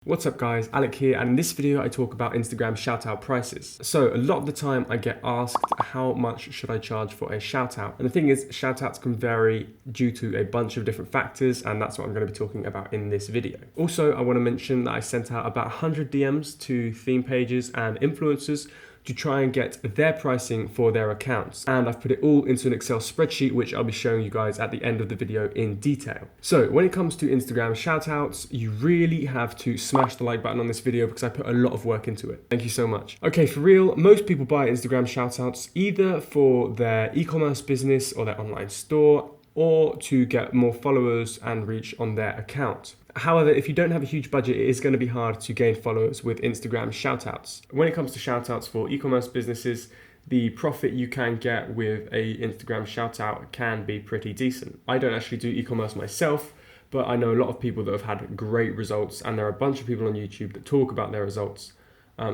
What's up guys, Alec here, and in this video I talk about Instagram shoutout prices. So a lot of the time I get asked how much should I charge for a shoutout, and the thing is shoutouts can vary due to a bunch of different factors, and that's what I'm going to be talking about in this video. Also, I want to mention that I sent out about 100 DMs to theme pages and influencers to try and get their pricing for their accounts. And I've put it all into an Excel spreadsheet, which I'll be showing you guys at the end of the video in detail. So when it comes to Instagram shoutouts, you really have to smash the like button on this video because I put a lot of work into it. Thank you so much. Okay, for real, most people buy Instagram shoutouts either for their e-commerce business or their online store, or to get more followers and reach on their account. However, if you don't have a huge budget, it is going to be hard to gain followers with Instagram shoutouts. When it comes to shoutouts for e-commerce businesses, the profit you can get with a Instagram shoutout can be pretty decent. I don't actually do e-commerce myself, but I know a lot of people that have had great results, and there are a bunch of people on YouTube that talk about their results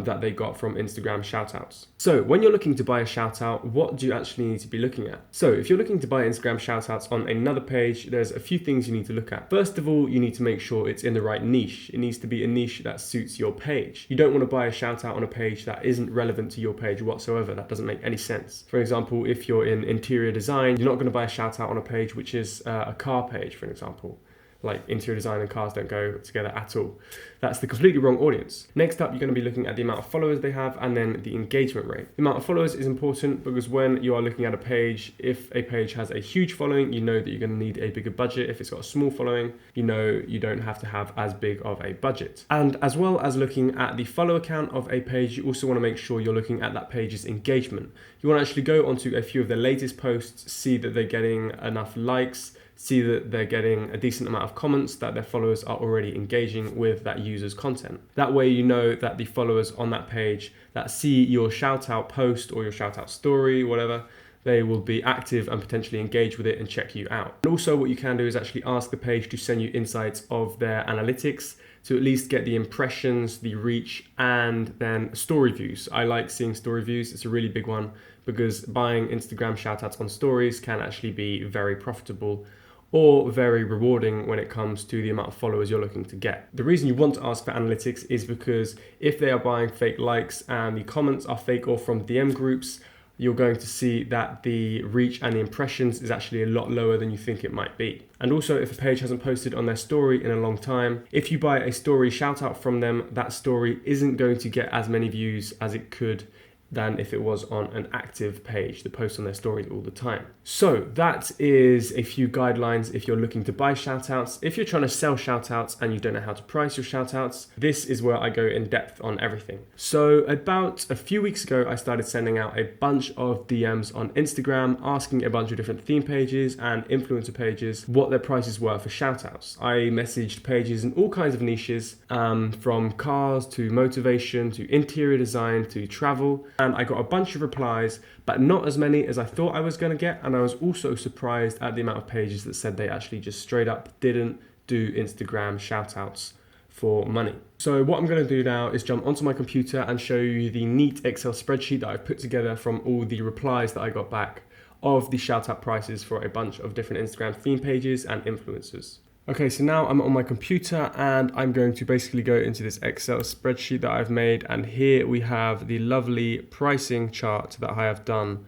that they got from Instagram shoutouts. So when you're looking to buy a shoutout, what do you actually need to be looking at? So if you're looking to buy Instagram shoutouts on another page, there's a few things you need to look at. First of all, you need to make sure it's in the right niche. It needs to be a niche that suits your page. You don't want to buy a shoutout on a page that isn't relevant to your page whatsoever. That doesn't make any sense. For example, if you're in interior design, you're not going to buy a shoutout on a page which is a car page, for example. Like interior design and cars don't go together at all. That's the completely wrong audience. Next up, you're going to be looking at the amount of followers they have and then the engagement rate. The amount of followers is important because when you are looking at a page, if a page has a huge following, you know that you're going to need a bigger budget. If it's got a small following, you know you don't have to have as big of a budget. And as well as looking at the follower count of a page, you also want to make sure you're looking at that page's engagement. You want to actually go onto a few of their latest posts, see that they're getting enough likes, see that they're getting a decent amount of comments, that their followers are already engaging with that user's content. That way you know that the followers on that page that see your shout out post or your shout out story, whatever, they will be active and potentially engage with it and check you out. And also what you can do is actually ask the page to send you insights of their analytics to at least get the impressions, the reach, and then story views. I like seeing story views. It's a really big one because buying Instagram shoutouts on stories can actually be very profitable or very rewarding when it comes to the amount of followers you're looking to get. The reason you want to ask for analytics is because if they are buying fake likes and the comments are fake or from DM groups, you're going to see that the reach and the impressions is actually a lot lower than you think it might be. And also, if a page hasn't posted on their story in a long time, if you buy a story shout out from them, that story isn't going to get as many views as it could than if it was on an active page that posts on their stories all the time. So that is a few guidelines if you're looking to buy shoutouts. If you're trying to sell shoutouts and you don't know how to price your shoutouts, this is where I go in depth on everything. So about a few weeks ago, I started sending out a bunch of DMs on Instagram, asking a bunch of different theme pages and influencer pages what their prices were for shoutouts. I messaged pages in all kinds of niches, from cars to motivation to interior design to travel. And I got a bunch of replies, but not as many as I thought I was going to get. And I was also surprised at the amount of pages that said they actually just straight up didn't do Instagram shoutouts for money. So what I'm going to do now is jump onto my computer and show you the neat Excel spreadsheet that I've put together from all the replies that I got back of the shoutout prices for a bunch of different Instagram theme pages and influencers. Okay, so now I'm on my computer and I'm going to basically go into this Excel spreadsheet that I've made, and here we have the lovely pricing chart that I have done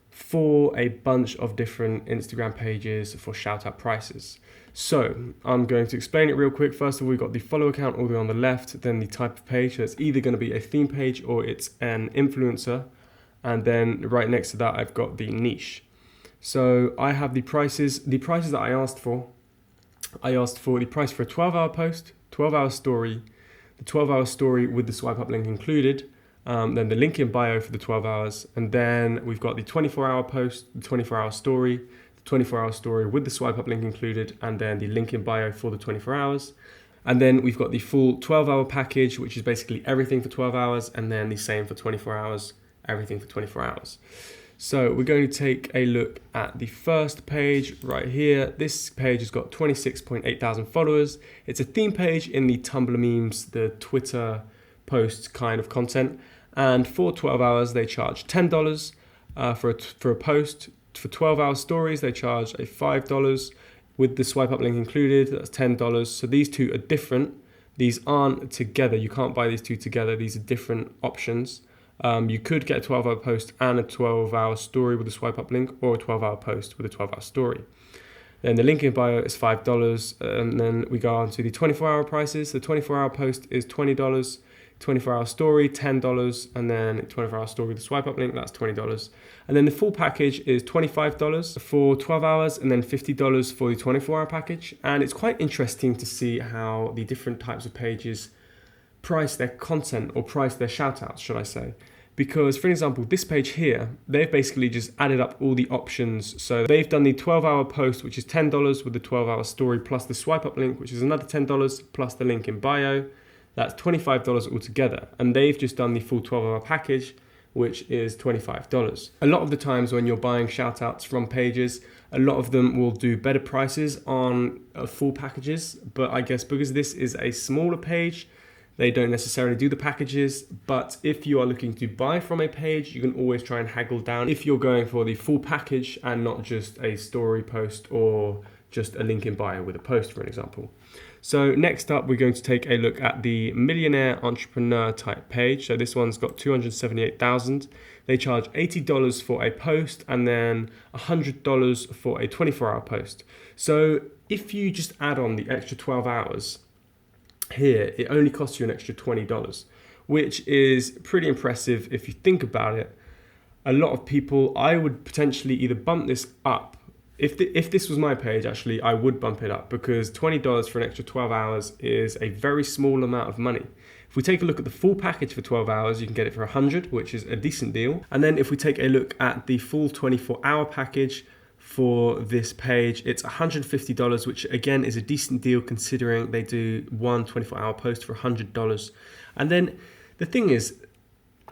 for a bunch of different Instagram pages for shout out prices. So I'm going to explain it real quick. First of all, we've got the follower count all the way on the left, then the type of page. So it's either going to be a theme page or it's an influencer. And then right next to that, I've got the niche. So I have the prices that I asked for. I asked for the price for a 12-hour post, 12-hour story, the 12-hour story with the swipe up link included, then the link in bio for the 12 hours, and then we've got the 24-hour post, the 24-hour story, the 24-hour story with the swipe up link included, and then the link in bio for the 24 hours. And then we've got the full 12-hour package, which is basically everything for 12 hours, and then the same for 24 hours, everything for 24 hours. So we're going to take a look at the first page right here. This page has got 26.8 thousand followers. It's a theme page in the Tumblr memes, the Twitter posts kind of content. And for 12 hours, they charge $10 for a post. For 12-hour stories, they charge $5 with the swipe up link included. That's $10. So these two are different, these aren't together. You can't buy these two together. These are different options. You could get a 12-hour post and a 12-hour story with a swipe up link, or a 12-hour post with a 12-hour story. Then the link in bio is $5, and then we go on to the 24-hour prices. The 24-hour post is $20, 24-hour story $10, and then 24-hour story with the swipe up link, that's $20. And then the full package is $25 for 12 hours, and then $50 for the 24-hour package. And it's quite interesting to see how the different types of pages price their content, or price their shoutouts, should I say. Because, for example, this page here, they've basically just added up all the options. So they've done the 12-hour post, which is $10 with the 12-hour story plus the swipe up link, which is another $10 plus the link in bio. That's $25 altogether. And they've just done the full 12-hour package, which is $25. A lot of the times when you're buying shoutouts from pages, a lot of them will do better prices on full packages. But I guess because this is a smaller page, they don't necessarily do the packages. But if you are looking to buy from a page, you can always try and haggle down if you're going for the full package and not just a story post or just a link in bio with a post, for an example. So next up, we're going to take a look at the millionaire entrepreneur type page. So this one's got 278,000. They charge $80 for a post and then $100 for a 24-hour post. So if you just add on the extra 12 hours here, it only costs you an extra $20, which is pretty impressive if you think about it. A lot of people, I would potentially either bump this up. If this was my page, actually, I would bump it up, because $20 for an extra 12 hours is a very small amount of money. If we take a look at the full package for 12 hours, you can get it for $100, which is a decent deal. And then if we take a look at the full 24-hour package for this page, it's $150, which again is a decent deal considering they do one 24-hour post for $100. And then the thing is,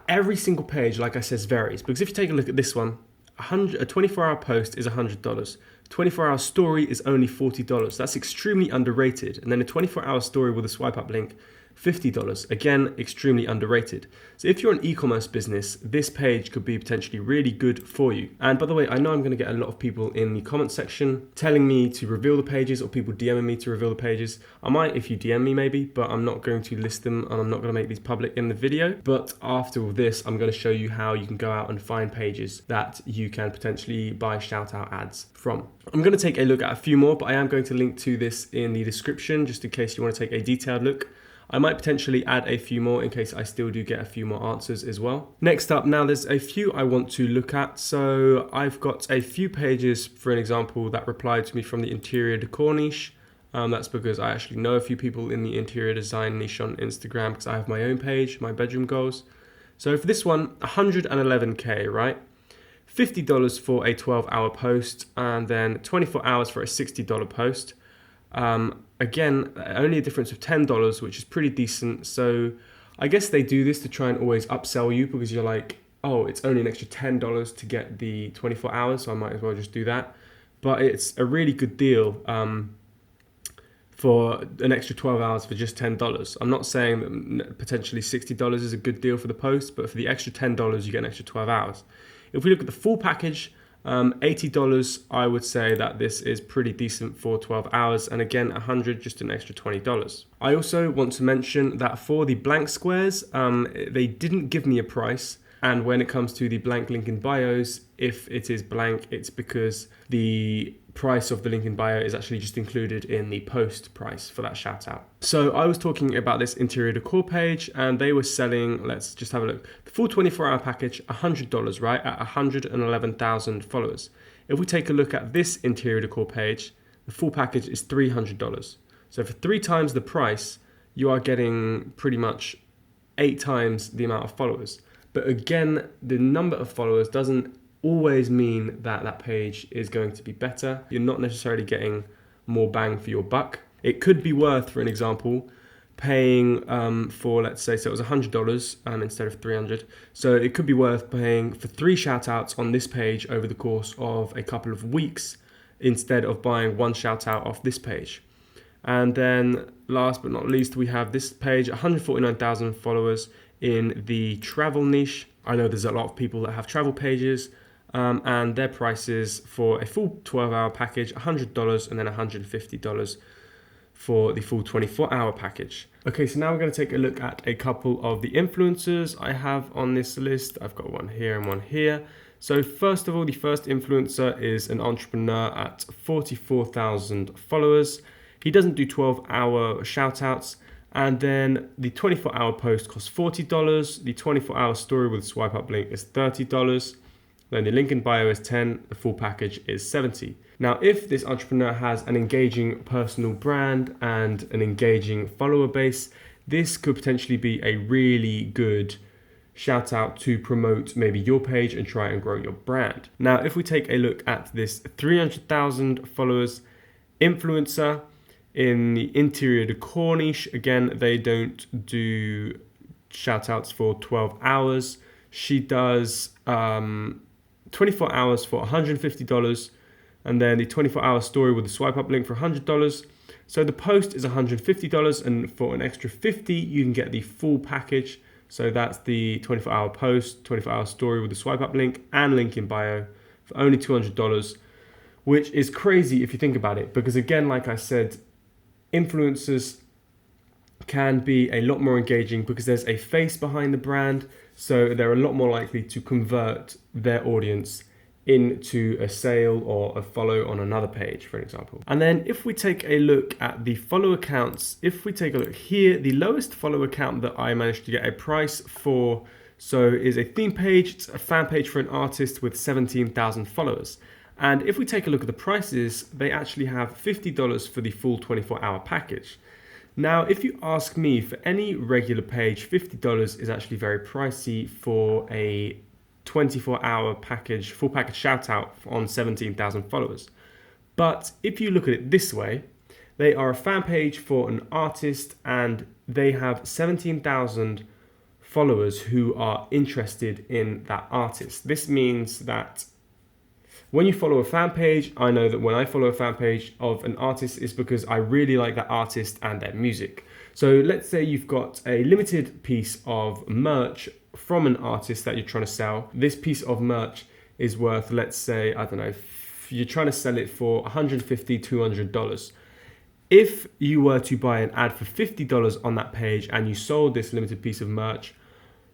every single page, like I said, varies, because if you take a look at this one, a 24-hour post is $100. 24-hour story is only $40. That's extremely underrated. And then a 24-hour story with a swipe up link, $50. Again, extremely underrated. So if you're an e-commerce business, this page could be potentially really good for you. And by the way, I know I'm going to get a lot of people in the comment section telling me to reveal the pages, or people DMing me to reveal the pages. I might if you DM me maybe, but I'm not going to list them and I'm not going to make these public in the video. But after all this, I'm going to show you how you can go out and find pages that you can potentially buy shout out ads from. I'm going to take a look at a few more, but I am going to link to this in the description just in case you want to take a detailed look. I might potentially add a few more in case I still do get a few more answers as well. Next up, now there's a few I want to look at. So I've got a few pages, for an example, that replied to me from the interior decor niche. That's because I actually know a few people in the interior design niche on Instagram, because I have my own page, my bedroom goals. So for this one, 111K, right? $50 for a 12-hour post, and then 24 hours for a $60 post. Again, only a difference of $10, which is pretty decent. So I guess they do this to try and always upsell you, because you're like, oh, it's only an extra $10 to get the 24 hours, so I might as well just do that. But it's a really good deal for an extra 12 hours for just $10. I'm not saying that potentially $60 is a good deal for the post, but for the extra $10, you get an extra 12 hours. If we look at the full package, $80, I would say that this is pretty decent for 12 hours. And again, $100, just an extra $20. I also want to mention that for the blank squares, they didn't give me a price. And when it comes to the blank link in bios, if it is blank, it's because the price of the link in bio is actually just included in the post price for that shout out. So I was talking about this interior decor page, and they were selling, let's just have a look, the full 24-hour package, $100, right, at 111,000 followers. If we take a look at this interior decor page, the full package is $300. So for 3 times the price, you are getting pretty much 8 times the amount of followers. But again, the number of followers doesn't always mean that that page is going to be better. You're not necessarily getting more bang for your buck. It could be worth, for an example, paying for, let's say, so it was $100 instead of $300. So it could be worth paying for 3 shoutouts on this page over the course of a couple of weeks instead of buying 1 shoutout off this page. And then last but not least, we have this page, 149,000 followers in the travel niche. I know there's a lot of people that have travel pages, and their prices for a full 12-hour package, $100 and then $150 for the full 24-hour package. Okay, so now we're going to take a look at a couple of the influencers I have on this list. I've got one here and one here. So first of all, the first influencer is an entrepreneur at 44,000 followers. He doesn't do 12-hour shoutouts. And then the 24-hour post costs $40. The 24-hour story with swipe up link is $30. Then the link in bio is $10. The full package is $70. Now, if this entrepreneur has an engaging personal brand and an engaging follower base, this could potentially be a really good shout out to promote maybe your page and try and grow your brand. Now, if we take a look at this 300,000 followers influencer in the interior decor niche, again, they don't do shout outs for 12 hours. She does 24 hours for $150, and then the 24-hour story with the swipe up link for $100. So the post is $150, and for an extra $50, you can get the full package. So that's the 24-hour post, 24-hour story with the swipe up link and link in bio for only $200, which is crazy if you think about it. Because again, like I said, influencers can be a lot more engaging because there's a face behind the brand. So they're a lot more likely to convert their audience into a sale or a follow on another page, for example. And then if we take a look at the follow accounts, if we take a look here, the lowest follow account that I managed to get a price for, so is a theme page. It's a fan page for an artist with 17,000 followers. And if we take a look at the prices, they actually have $50 for the full 24-hour package. Now, if you ask me, for any regular page, $50 is actually very pricey for a 24-hour package, full package shout out on 17,000 followers. But if you look at it this way, they are a fan page for an artist and they have 17,000 followers who are interested in that artist. This means that when you follow a fan page, I know that when I follow a fan page of an artist, it's because I really like that artist and their music. So let's say you've got a limited piece of merch from an artist that you're trying to sell. This piece of merch is worth, let's say, I don't know, if you're trying to sell it for $150, $200. If you were to buy an ad for $50 on that page and you sold this limited piece of merch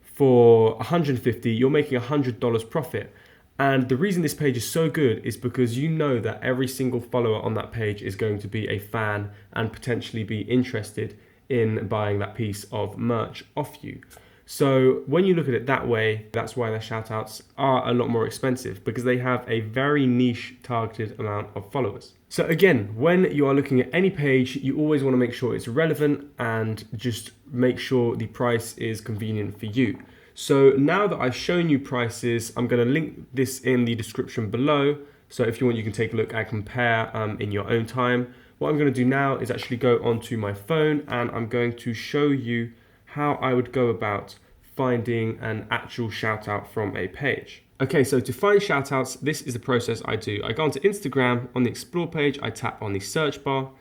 for $150, you're making $100 profit. And the reason this page is so good is because you know that every single follower on that page is going to be a fan and potentially be interested in buying that piece of merch off you. So when you look at it that way, that's why their shoutouts are a lot more expensive, because they have a very niche targeted amount of followers. So again, when you are looking at any page, you always want to make sure it's relevant and just make sure the price is convenient for you. So now that I've shown you prices, I'm going to link this in the description below. So if you want, you can take a look and compare in your own time. What I'm going to do now is actually go onto my phone and I'm going to show you how I would go about finding an actual shout out from a page. Okay, so to find shoutouts, this is the process I do. I go onto Instagram, on the explore page, I tap on the search bar,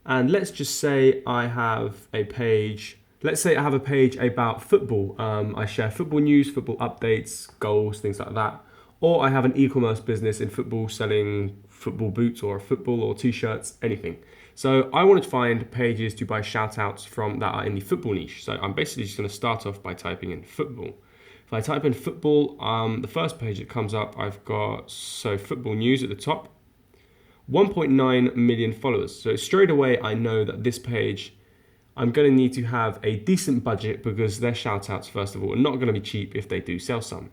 and let's just say I have a page. Let's say I have a page about football. I share football news, football updates, goals, things like that. Or I have an e-commerce business in football selling football boots or football or t-shirts, anything. So I wanted to find pages to buy shout outs from that are in the football niche. So I'm basically just going to start off by typing in football. If I type in football, the first page that comes up, I've got football news at the top, 1.9 million followers. So straight away, I know that this page, I'm going to need to have a decent budget because their shout outs, first of all, are not going to be cheap if they do sell some.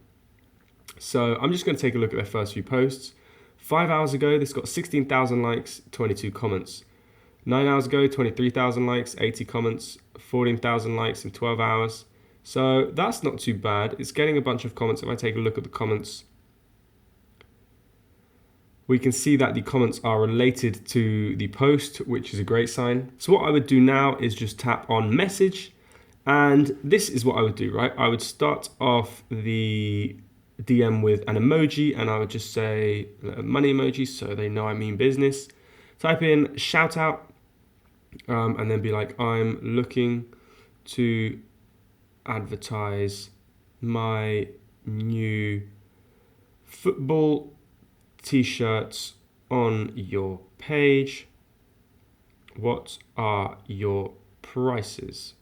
So I'm just going to take a look at their first few posts. 5 hours ago, this got 16,000 likes, 22 comments. 9 hours ago, 23,000 likes, 80 comments, 14,000 likes in 12 hours. So that's not too bad. It's getting a bunch of comments. If I take a look at the comments, we can see that the comments are related to the post, which is a great sign. So what I would do now is just tap on message. And this is what I would do, right? I would start off the DM with an emoji and I would just say a money emoji so they know I mean business. Type in shout out and then be like, I'm looking to advertise my new football t-shirts on your page what are your prices?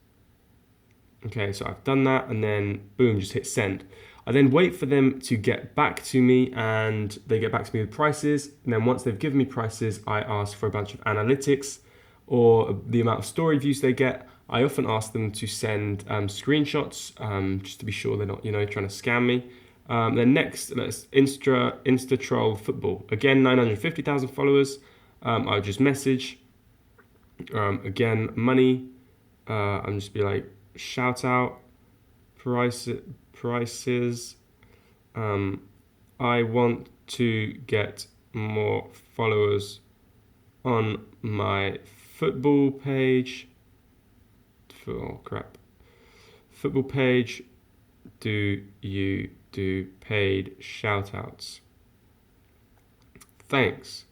Okay, so I've done that, and then boom, just hit send. I then wait for them to get back to me, and they get back to me with prices. And then once they've given me prices, I ask for a bunch of analytics or the amount of story views they get. I often ask them to send screenshots just to be sure they're not, trying to scam me. Then next, let's Insta troll football. Again, 950,000 followers. I'll just message. Again, money. I'm just be like, shout out prices. I want to get more followers on my football page. Oh crap. Football page. Do you do paid shoutouts? Thanks.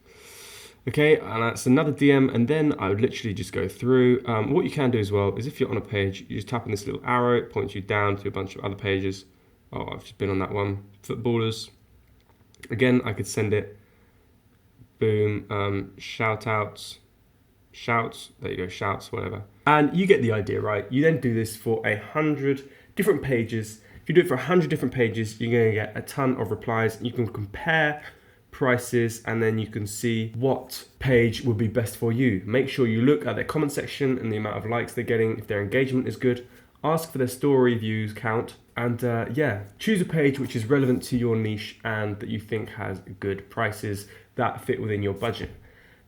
Okay, and that's another DM, and then I would literally just go through. What you can do as well is if you're on a page, you just tap on this little arrow, it points you down to a bunch of other pages. Oh, I've just been on that one. Footballers. Again, I could send it. Boom. Shouts. There you go. Shouts, whatever. And you get the idea, right? You then do this for 100 different pages. If you do it for 100 different pages, you're going to get a ton of replies. You can compare prices, and then you can see what page would be best for you. Make sure you look at their comment section and the amount of likes they're getting, if their engagement is good. Ask for their story views count, and choose a page which is relevant to your niche and that you think has good prices that fit within your budget.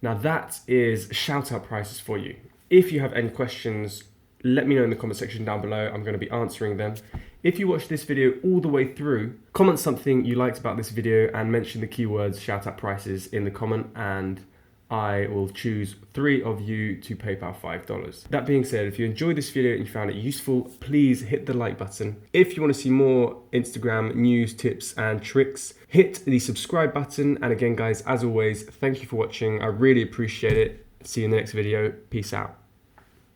Now that is shout out prices for you. If you have any questions, let me know in the comment section down below. I'm going to be answering them. If you watched this video all the way through, comment something you liked about this video and mention the keywords shout out prices in the comment, and I will choose 3 of you to PayPal $5. That being said, if you enjoyed this video and you found it useful, please hit the like button. If you want to see more Instagram news, tips and tricks, hit the subscribe button. And again, guys, as always, thank you for watching. I really appreciate it. See you in the next video. Peace out.